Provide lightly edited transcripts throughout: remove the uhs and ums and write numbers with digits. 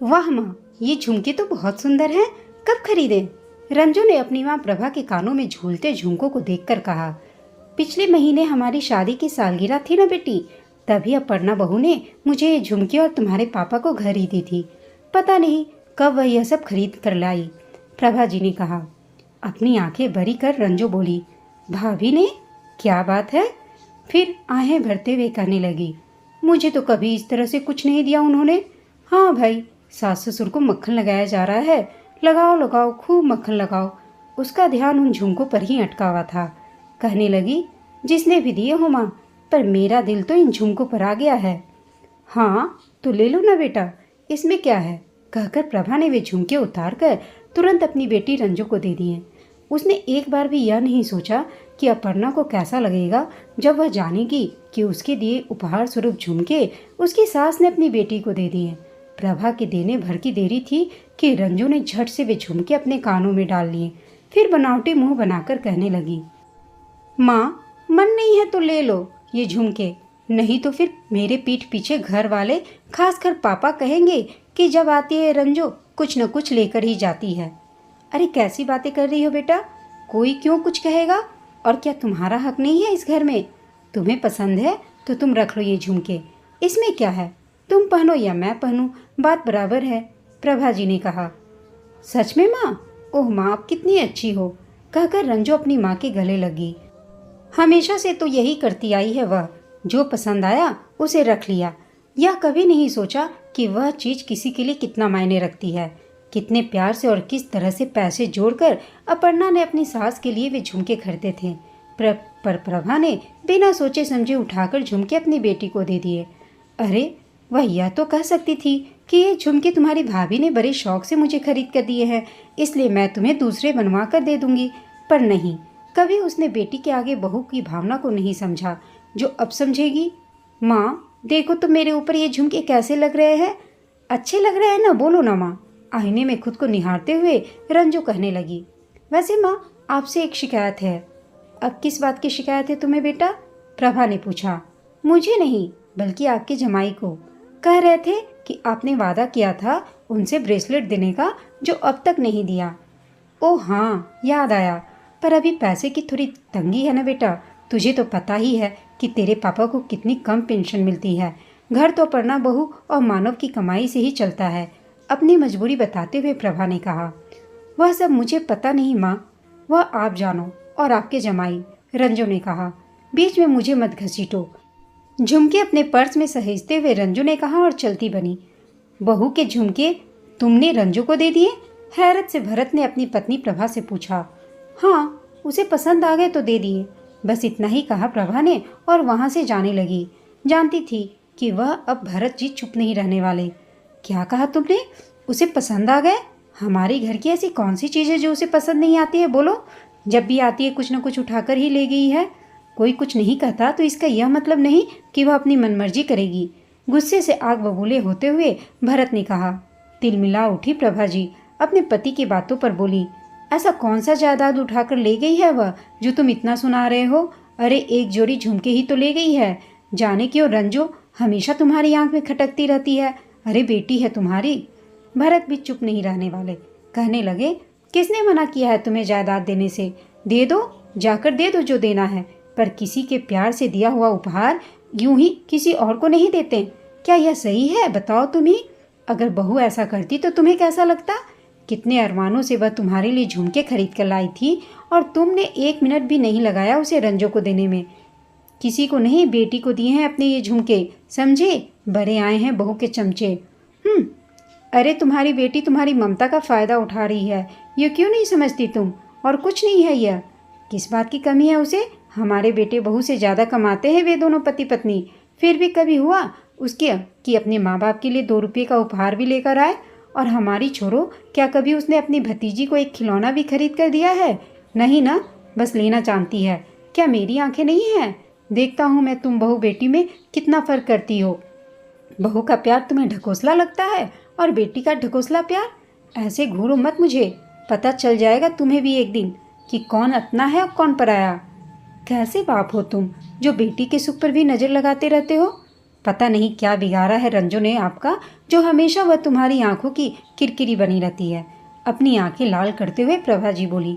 वाह माँ, ये झुमके तो बहुत सुंदर हैं। कब खरीदे? रंजू ने अपनी माँ प्रभा के कानों में झूलते झुमकों को देखकर कहा। पिछले महीने हमारी शादी की सालगिरह थी ना बेटी, तभी अपर्णा बहू ने मुझे ये झुमके और तुम्हारे पापा को घर ही दी थी। पता नहीं कब वह यह सब खरीद कर लाई। प्रभा जी ने कहा। अपनी आंखें भरी कर रंजू बोली, भाभी ने? क्या बात है? फिर आहें भरते हुए कहने लगी, मुझे तो कभी इस तरह से कुछ नहीं दिया उन्होंने। हाँ भाई, सास ससुर को मक्खन लगाया जा रहा है, लगाओ लगाओ खूब मक्खन लगाओ। उसका ध्यान उन झुमकों पर ही अटका हुआ था। कहने लगी, जिसने भी दिए हो माँ, पर मेरा दिल तो इन झुमकों पर आ गया है। हाँ तो ले लो ना बेटा, इसमें क्या है, कहकर प्रभा ने वे झुमके उतार कर तुरंत अपनी बेटी रंजू को दे दिए। उसने एक बार भी यह नहीं सोचा कि अपर्णा को कैसा लगेगा जब वह जानेगी कि उसके दिए उपहार स्वरूप झुमके उसकी सास ने अपनी बेटी को दे दिए। प्रभा के देने भर की देरी थी कि रंजू ने झट से वे झुमके अपने कानों में डाल लिए। फिर बनावटी मुंह बनाकर कहने लगी, माँ मन नहीं है तो ले लो ये झुमके, नहीं तो फिर मेरे पीठ पीछे घर वाले खासकर पापा कहेंगे कि जब आती है रंजू कुछ न कुछ लेकर ही जाती है। अरे कैसी बातें कर रही हो बेटा, कोई क्यों कुछ कहेगा? और क्या तुम्हारा हक नहीं है इस घर में? तुम्हें पसंद है तो तुम रख लो ये झुमके, इसमें क्या है, तुम पहनो या मैं पहनूं, बात बराबर है। प्रभा जी ने कहा। सच में माँ? ओह माँ, आप कितनी अच्छी हो, कहकर रंजू अपनी माँ के गले लगी। हमेशा से तो यही करती आई है वह, जो पसंद आया उसे रख लिया। यह कभी नहीं सोचा कि वह चीज़ किसी के लिए कितना मायने रखती है। कितने प्यार से और किस तरह से पैसे जोड़कर अपर्णा ने अपनी सास के लिए वे झुमके खरीदे थे। पर प्रभा ने बिना सोचे समझे उठाकर झुमके अपनी बेटी को दे दिए। अरे वह यह तो कह सकती थी कि ये झुमके तुम्हारी भाभी ने बड़े शौक से मुझे खरीद कर दिए हैं, इसलिए मैं तुम्हें दूसरे बनवा कर दे दूंगी। पर नहीं, कभी उसने बेटी के आगे बहू की भावना को नहीं समझा, जो अब समझेगी। माँ देखो तो मेरे ऊपर ये झुमके कैसे लग रहे हैं, अच्छे लग रहे हैं ना, बोलो ना माँ। आईने में खुद को निहारते हुए रंजू कहने लगी। वैसे माँ आपसे एक शिकायत है। अब किस बात की शिकायत है तुम्हें बेटा? प्रभा ने पूछा। मुझे नहीं बल्कि आपके जमाई को। कह रहे थे कि आपने वादा किया था उनसे ब्रेसलेट देने का, जो अब तक नहीं दिया। ओह हाँ याद आया, पर अभी पैसे की थोड़ी तंगी है ना बेटा। तुझे तो पता ही है कि तेरे पापा को कितनी कम पेंशन मिलती है। घर तो पढ़ना बहू और मानव की कमाई से ही चलता है, अपनी मजबूरी बताते हुए प्रभा ने कहा। वह सब मुझे पता नहीं माँ, वह आप जानो और आपके जमाई, रंजू ने कहा। बीच में मुझे मत घसीटो, झुमके अपने पर्स में सहेजते हुए रंजू ने कहा और चलती बनी। बहू के झुमके तुमने रंजू को दे दिए? हैरत से भरत ने अपनी पत्नी प्रभा से पूछा। हाँ, उसे पसंद आ गए तो दे दिए, बस इतना ही कहा प्रभा ने और वहां से जाने लगी। जानती थी कि वह अब भरत जी चुप नहीं रहने वाले। क्या कहा तुमने? उसे पसंद आ गए? हमारे घर की ऐसी कौन सी चीज़ है जो उसे पसंद नहीं आती है, बोलो। जब भी आती है कुछ न कुछ उठाकर ही ले गई है। कोई कुछ नहीं कहता तो इसका यह मतलब नहीं कि वह अपनी मनमर्जी करेगी। गुस्से से आग बबूले होते हुए भरत ने कहा। तिलमिला उठी प्रभा जी अपने पति की बातों पर बोली। ऐसा कौन सा जायदाद उठाकर ले गई है वह जो तुम इतना सुना रहे हो? अरे एक जोड़ी झुमके ही तो ले गई है। जाने क्यों रंजू हमेशा तुम्हारी आंख में खटकती रहती है। अरे बेटी है तुम्हारी। भरत भी चुप नहीं रहने वाले, कहने लगे, किसने मना किया है तुम्हें जायदाद देने से? दे दो, जाकर दे दो जो देना है, पर किसी के प्यार से दिया हुआ उपहार यूं ही किसी और को नहीं देते। क्या यह सही है, बताओ तुम ही। अगर बहू ऐसा करती तो तुम्हें कैसा लगता? कितने अरमानों से वह तुम्हारे लिए झुमके खरीद कर लाई थी और तुमने एक मिनट भी नहीं लगाया उसे रंजू को देने में। किसी को नहीं, बेटी को दिए हैं अपने ये झुमके, समझे? बड़े आए हैं बहू के चमचे। अरे तुम्हारी बेटी तुम्हारी ममता का फ़ायदा उठा रही है, ये क्यों नहीं समझती तुम? और कुछ नहीं है यह। किस बात की कमी है उसे? हमारे बेटे बहू से ज़्यादा कमाते हैं वे दोनों पति पत्नी। फिर भी कभी हुआ उसके कि अपने माँ बाप के लिए 2 रुपये का उपहार भी लेकर आए? और हमारी छोरो, क्या कभी उसने अपनी भतीजी को एक खिलौना भी खरीद कर दिया है? नहीं ना, बस लेना जानती है। क्या मेरी आंखें नहीं हैं? देखता हूँ मैं तुम बहू बेटी में कितना फ़र्क करती हो। बहू का प्यार तुम्हें ढकोसला लगता है और बेटी का ढकोसला प्यार। ऐसे घूरो मत मुझे, पता चल जाएगा तुम्हें भी एक दिन कि कौन अपना है और कौन पराया। कैसे बाप हो तुम जो बेटी के सुख पर भी नज़र लगाते रहते हो? पता नहीं क्या बिगाड़ा है रंजू ने आपका, जो हमेशा वह तुम्हारी आंखों की किरकिरी बनी रहती है। अपनी आंखें लाल करते हुए प्रभा जी बोली।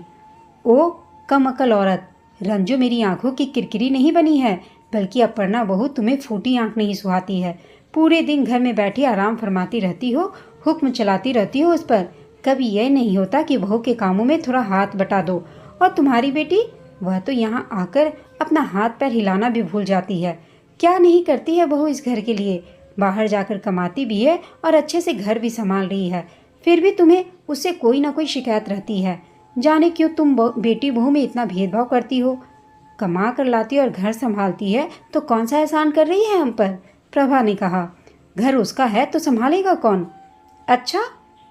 ओ कम अकल औरत, रंजू मेरी आंखों की किरकिरी नहीं बनी है, बल्कि अपर्णा बहू तुम्हें फूटी आंख नहीं सुहाती है। पूरे दिन घर में बैठी आराम फरमाती रहती हो, हुक्म चलाती रहती हो उस पर। कभी यह नहीं होता कि बहू के कामों में थोड़ा हाथ बटा दो। और तुम्हारी बेटी, वह तो यहाँ आकर अपना हाथ पैर हिलाना भी भूल जाती है। क्या नहीं करती है बहू इस घर के लिए। बाहर जाकर कमाती भी है और अच्छे से घर भी संभाल रही है, फिर भी तुम्हें उससे कोई ना कोई शिकायत रहती है। जाने क्यों तुम बेटी बहू में इतना भेदभाव करती हो। कमा कर लाती और घर संभालती है तो कौन सा एहसान कर रही है हम पर। प्रभा ने कहा। घर उसका है तो संभालेगा कौन। अच्छा,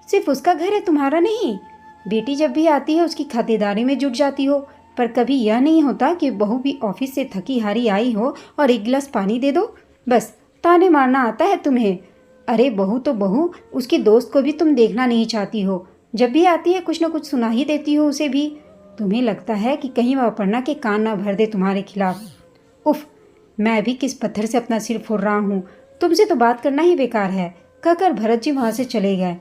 सिर्फ उसका घर है, तुम्हारा नहीं। बेटी जब भी आती है उसकी खातिरदारी में जुट जाती हो, पर कभी यह नहीं होता कि बहू भी ऑफिस से थकी हारी आई हो और एक गिलास पानी दे दो। बस ताने मारना आता है तुम्हें। अरे बहू तो बहू, उसकी दोस्त को भी तुम देखना नहीं चाहती हो। जब भी आती है कुछ न कुछ सुना ही देती हो उसे भी। तुम्हें लगता है कि कहीं वह अपर्णा के कान ना भर दे तुम्हारे खिलाफ। उफ, मैं भी किस पत्थर से अपना सिर फोड़ रहा हूँ। तुमसे तो बात करना ही बेकार है, कहकर भरत जी वहाँ से चले गए।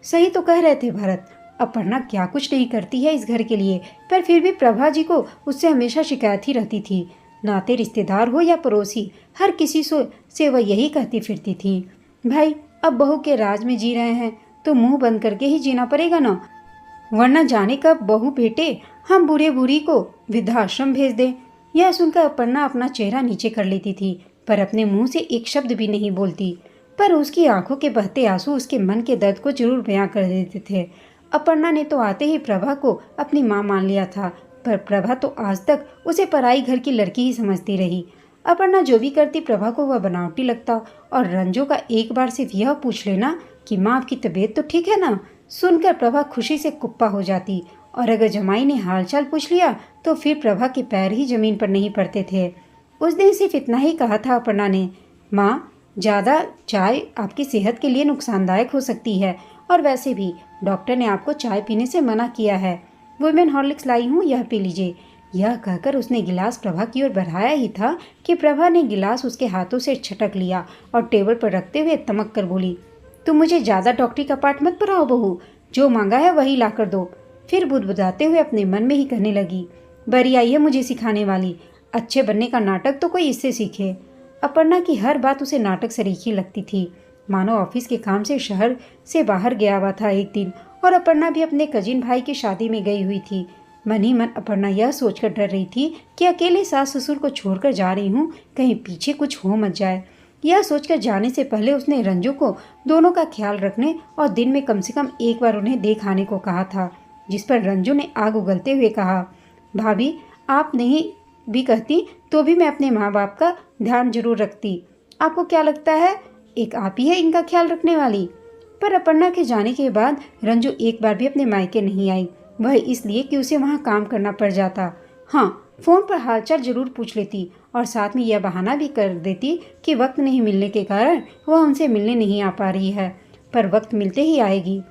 सही तो कह रहे थे भरत, अपर्णा क्या कुछ नहीं करती है इस घर के लिए, पर फिर भी प्रभा जी को उससे हमेशा शिकायत ही रहती थी। नाते रिश्तेदार हो या पड़ोसी, हर किसी से वह यही कहती फिरती थी। भाई अब बहू के राज में जी रहे हैं तो मुंह बंद करके ही जीना पड़ेगा ना, वरना जाने कब बहू बेटे हम बूढ़े बूढ़ी को वृद्धाश्रम भेज दें। यह सुनकर अपर्णा अपना चेहरा नीचे कर लेती थी, पर अपने मुंह से एक शब्द भी नहीं बोलती। पर उसकी आंखों के बहते आंसू उसके मन के दर्द को जरूर बयां कर देते थे। अपर्णा ने तो आते ही प्रभा को अपनी माँ मान लिया था, पर प्रभा तो आज तक उसे पराई घर की लड़की ही समझती रही। अपर्णा जो भी करती प्रभा को वह बनावटी लगता, और रंजू का एक बार सिर्फ यह पूछ लेना कि माँ आपकी तबीयत तो ठीक है ना, सुनकर प्रभा खुशी से कुप्पा हो जाती। और अगर जमाई ने हालचाल पूछ लिया तो फिर प्रभा के पैर ही जमीन पर नहीं पड़ते थे। उस दिन सिर्फ इतना ही कहा था अपर्णा ने, माँ ज़्यादा चाय आपकी सेहत के लिए नुकसानदायक हो सकती है, और वैसे भी डॉक्टर ने आपको चाय पीने से मना किया है। वुमेन हॉर्लिक्स लाई हूँ, यह पी लीजिए। यह कहकर उसने गिलास प्रभा की ओर बढ़ाया ही था कि प्रभा ने गिलास उसके हाथों से छटक लिया और टेबल पर रखते हुए तमक कर बोली, तुम मुझे ज़्यादा डॉक्टरी का पाठ मत पढ़ाओ बहू, जो मांगा है वही ला कर दो। फिर बुदबुदाते हुए अपने मन में ही कहने लगी, बरी आई है मुझे सिखाने वाली, अच्छे बनने का नाटक तो कोई इससे सीखे। अपर्णा की हर बात उसे नाटक सरीखी लगती थी, मानो ऑफिस के काम से शहर से बाहर गया हुआ था एक दिन, और अपर्णा भी अपने कजिन भाई की शादी में गई हुई थी। मन ही मन अपर्णा यह सोचकर डर रही थी कि अकेले सास ससुर को छोड़कर जा रही हूँ, कहीं पीछे कुछ हो मत जाए। यह सोचकर जाने से पहले उसने रंजू को दोनों का ख्याल रखने और दिन में कम से कम एक बार उन्हें देख आने को कहा था, जिस पर रंजू ने आग उगलते हुए कहा, भाभी आप नहीं भी कहती तो भी मैं अपने माँ बाप का ध्यान जरूर रखती। आपको क्या लगता है एक आप ही है इनका ख्याल रखने वाली। पर अपर्णा के जाने के बाद रंजू एक बार भी अपने मायके नहीं आई, वह इसलिए कि उसे वहाँ काम करना पड़ जाता। हाँ, फ़ोन पर हालचाल जरूर पूछ लेती और साथ में यह बहाना भी कर देती कि वक्त नहीं मिलने के कारण वह उनसे मिलने नहीं आ पा रही है, पर वक्त मिलते ही आएगी।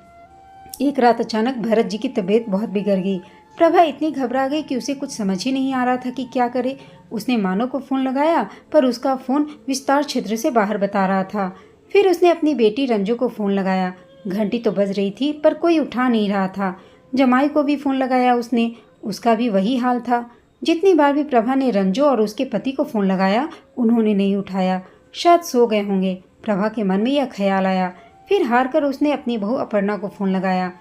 एक रात अचानक भरत जी की तबीयत बहुत बिगड़ गई। प्रभा इतनी घबरा गई कि उसे कुछ समझ ही नहीं आ रहा था कि क्या करे। उसने मानो को फ़ोन लगाया, पर उसका फ़ोन विस्तार क्षेत्र से बाहर बता रहा था। फिर उसने अपनी बेटी रंजू को फ़ोन लगाया। घंटी तो बज रही थी पर कोई उठा नहीं रहा था। जमाई को भी फ़ोन लगाया उसने, उसका भी वही हाल था। जितनी बार भी प्रभा ने रंजू और उसके पति को फ़ोन लगाया, उन्होंने नहीं उठाया। शायद सो गए होंगे, प्रभा के मन में यह ख्याल आया। फिर हार कर उसने अपनी बहू अपर्णा को फ़ोन लगाया।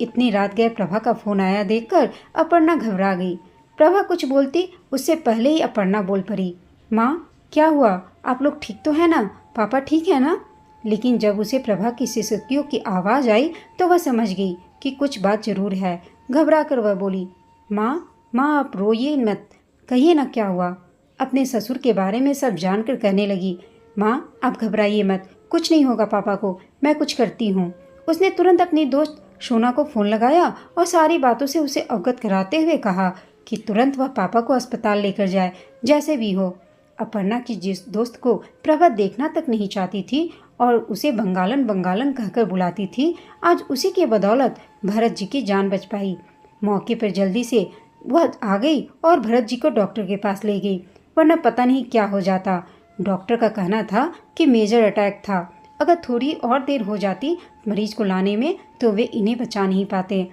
इतनी रात गए प्रभा का फ़ोन आया देखकर अपर्णा घबरा गई। प्रभा कुछ बोलती उससे पहले ही अपर्णा बोल पड़ी, माँ क्या हुआ, आप लोग ठीक तो है ना, पापा ठीक है ना। लेकिन जब उसे प्रभा की सिसकियों की आवाज़ आई तो वह समझ गई कि कुछ बात जरूर है। घबरा कर वह बोली, माँ आप रोइए मत, कहिए ना क्या हुआ। अपने ससुर के बारे में सब जानकर कहने लगी, माँ आप घबराइए मत, कुछ नहीं होगा पापा को, मैं कुछ करती हूँ। उसने तुरंत अपनी दोस्त शोना को फ़ोन लगाया और सारी बातों से उसे अवगत कराते हुए कहा कि तुरंत वह पापा को अस्पताल लेकर जाए, जैसे भी हो। अपर्णा की जिस दोस्त को प्रभा देखना तक नहीं चाहती थी और उसे बंगालन बंगालन कहकर बुलाती थी, आज उसी के बदौलत भरत जी की जान बच पाई। मौके पर जल्दी से वह आ गई और भरत जी को डॉक्टर के पास ले गई, वरना पता नहीं क्या हो जाता। डॉक्टर का कहना था कि मेजर अटैक था। अगर थोड़ी और देर हो जाती मरीज को लाने में तो वे इन्हें बचा नहीं पाते।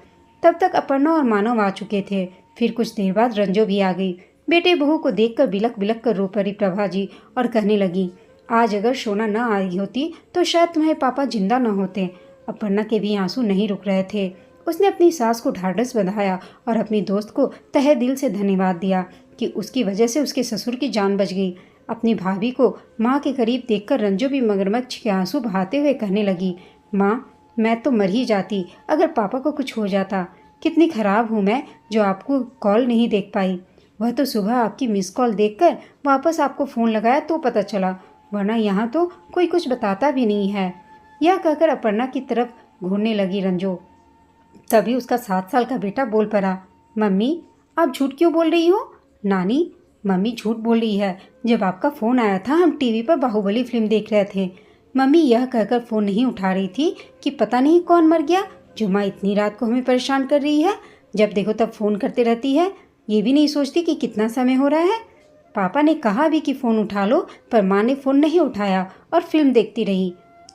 तब तक अपर्णा और मानव आ चुके थे। फिर कुछ देर बाद रंजो भी आ गई। बेटे बहू को देखकर बिलख बिलख कर रो पड़ी प्रभा जी और कहने लगी, आज अगर सोना न आई होती तो शायद तुम्हारे पापा जिंदा न होते। अपर्णा के भी आंसू नहीं रुक रहे थे। उसने अपनी सास को ढाढ़स बंधाया और अपनी दोस्त को तहे दिल से धन्यवाद दिया कि उसकी वजह से उसके ससुर की जान बच गई। अपनी भाभी को माँ के करीब देखकर रंजो भी मगरमच्छ के आंसू बहाते हुए कहने लगी, माँ मैं तो मर ही जाती अगर पापा को कुछ हो जाता। कितनी खराब हूँ मैं जो आपको कॉल नहीं देख पाई। वह तो सुबह आपकी मिस कॉल देखकर वापस आपको फ़ोन लगाया तो पता चला, वरना यहाँ तो कोई कुछ बताता भी नहीं है। यह कहकर अपर्णा की तरफ घूरने लगी रंजो। तभी उसका 7 साल का बेटा बोल पड़ा, मम्मी आप झूठ क्यों बोल रही हो? नानी मम्मी झूठ बोल रही है। जब आपका फ़ोन आया था हम टीवी पर बाहुबली फिल्म देख रहे थे। मम्मी यह कहकर फ़ोन नहीं उठा रही थी कि पता नहीं कौन मर गया जो माँ इतनी रात को हमें परेशान कर रही है। जब देखो तब फ़ोन करते रहती है, ये भी नहीं सोचती कि कितना समय हो रहा है। पापा ने कहा भी कि फ़ोन उठा लो, पर माँ ने फ़ोन नहीं उठाया और फिल्म देखती रही।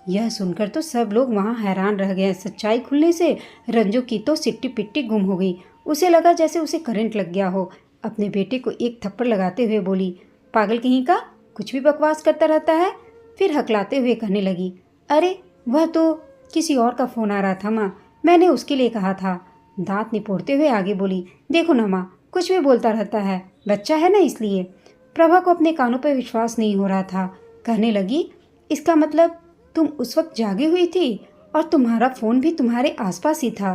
यह सुनकर तो सब लोग वहाँ हैरान रह गए। सच्चाई खुलने से रंजो की तो सिट्टी पिट्टी गुम हो गई। उसे लगा जैसे उसे करंट लग गया हो। अपने बेटे को एक थप्पड़ लगाते हुए बोली, पागल कहीं का, कुछ भी बकवास करता रहता है। फिर हकलाते हुए कहने लगी, अरे वह तो किसी और का फ़ोन आ रहा था माँ, मैंने उसके लिए कहा था। दांत निपोड़ते हुए आगे बोली, देखो ना माँ कुछ भी बोलता रहता है, बच्चा है ना इसलिए। प्रभा को अपने कानों पर विश्वास नहीं हो रहा था। कहने लगी, इसका मतलब तुम उस वक्त जागी हुई थी और तुम्हारा फ़ोन भी तुम्हारे आसपास ही था।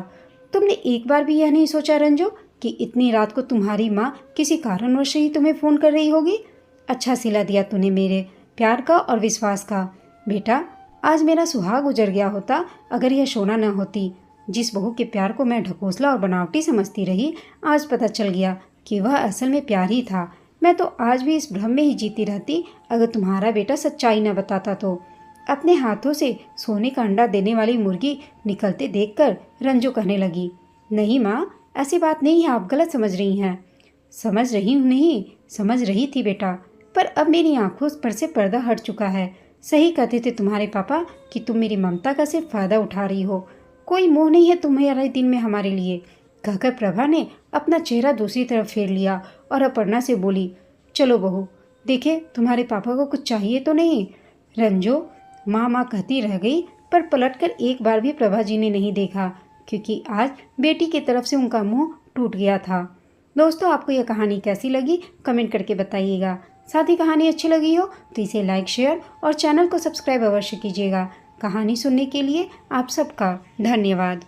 तुमने एक बार भी यह नहीं सोचा रंजो कि इतनी रात को तुम्हारी माँ किसी कारणवश ही तुम्हें फ़ोन कर रही होगी? अच्छा सिला दिया तूने मेरे प्यार का और विश्वास का। बेटा आज मेरा सुहाग गुजर गया होता अगर यह सोना न होती। जिस बहू के प्यार को मैं ढकोसला और बनावटी समझती रही, आज पता चल गया कि वह असल में प्यार ही था। मैं तो आज भी इस भ्रम में ही जीती रहती अगर तुम्हारा बेटा सच्चाई न बताता तो। अपने हाथों से सोने का अंडा देने वाली मुर्गी निकलते देखकर रंजो कहने लगी, नहीं माँ ऐसी बात नहीं है, आप गलत समझ रही हैं। समझ रही हूँ नहीं, समझ रही थी बेटा, पर अब मेरी आंखों पर से पर्दा हट चुका है। सही कहते थे तुम्हारे पापा कि तुम मेरी ममता का सिर्फ फ़ायदा उठा रही हो। कोई मोह नहीं है तुम्हारे दिल में हमारे लिए। कहकर प्रभा ने अपना चेहरा दूसरी तरफ फेर लिया और अपर्णा से बोली, चलो बहू देखे तुम्हारे पापा को कुछ चाहिए तो नहीं। रंजो माँ माँ कहती रह गई, पर पलटकर एक बार भी प्रभा जी ने नहीं देखा, क्योंकि आज बेटी की तरफ से उनका मुंह टूट गया था। दोस्तों आपको यह कहानी कैसी लगी कमेंट करके बताइएगा। साथ ही कहानी अच्छी लगी हो तो इसे लाइक शेयर और चैनल को सब्सक्राइब अवश्य कीजिएगा। कहानी सुनने के लिए आप सबका धन्यवाद।